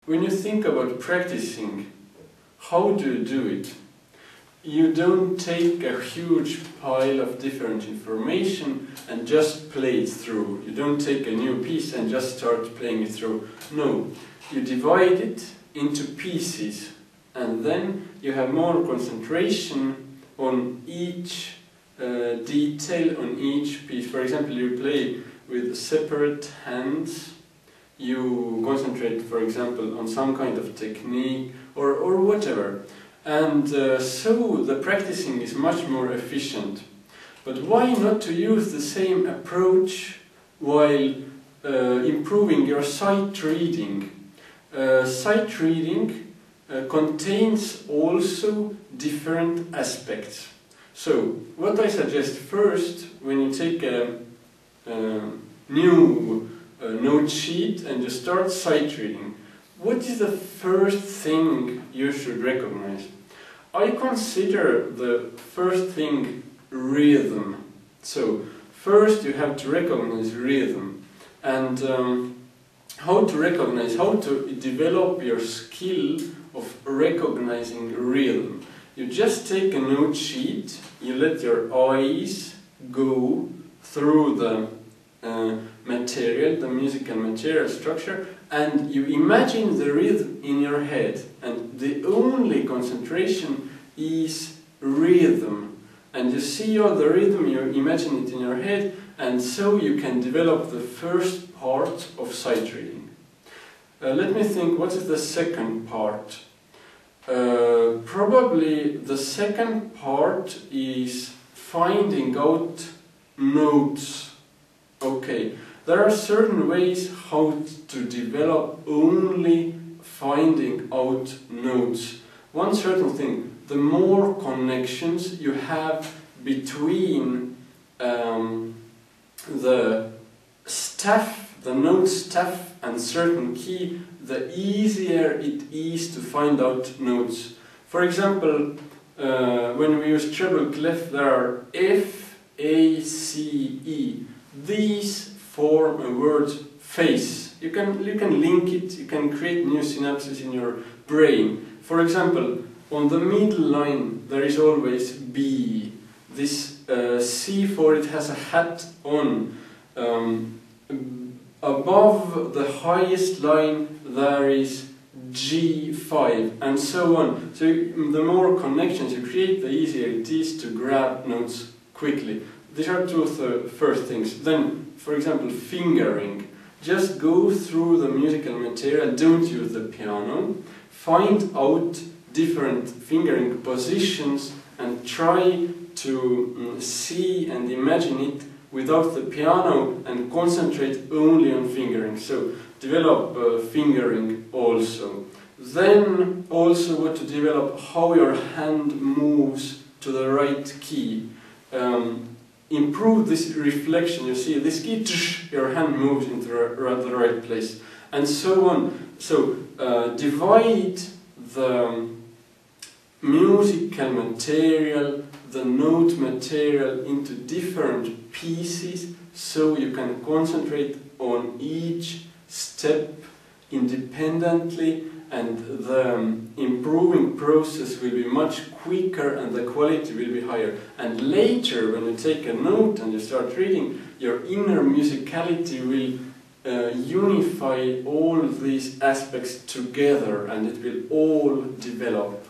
When you think about practicing, how do you do it? You don't take a huge pile of different information and just play it through. You don't take a new piece and just start playing it through. No, you divide it into pieces and then you have more concentration on each detail on each piece. For example, you play with separate hands. You concentrate, for example, on some kind of technique or whatever. And so the practicing is much more efficient. But why not to use the same approach while improving your sight reading? Sight reading contains also different aspects. So, what I suggest first, when you take a new note sheet and you start sight reading, what is the first thing you should recognize? I consider the first thing rhythm. So, first you have to recognize rhythm. And how to recognize, how to develop your skill of recognizing rhythm. You just take a note sheet, you let your eyes go through the material, the musical material structure, and you imagine the rhythm in your head, and the only concentration is rhythm. And you see all the rhythm, you imagine it in your head, and so you can develop the first part of sight reading. Let me think, what is the second part? Probably the second part is finding out notes. Okay, there are certain ways how to develop only finding out notes. One certain thing, the more connections you have between the staff, the note staff and certain key, the easier it is to find out notes. For example, when we use treble clef, there are F, A, C, E. These form a word face. You can link it, you can create new synapses in your brain. For example, on the middle line there is always B. This C for it has a hat on. Above the highest line there is G5 and so on. So the more connections you create, the easier it is to grab notes quickly. These are two of the first things. Then, for example, fingering. Just go through the musical material, don't use the piano. Find out different fingering positions and try to see and imagine it without the piano and concentrate only on fingering. So develop fingering also. Then also what to develop, how your hand moves to the right key. Improve this reflection. You see this key, your hand moves into the right place, and so on. So divide the musical material, the note material into different pieces so you can concentrate on each step independently, and the improving process will be much quicker and the quality will be higher. And later, when you take a note and you start reading, your inner musicality will unify all these aspects together and it will all develop.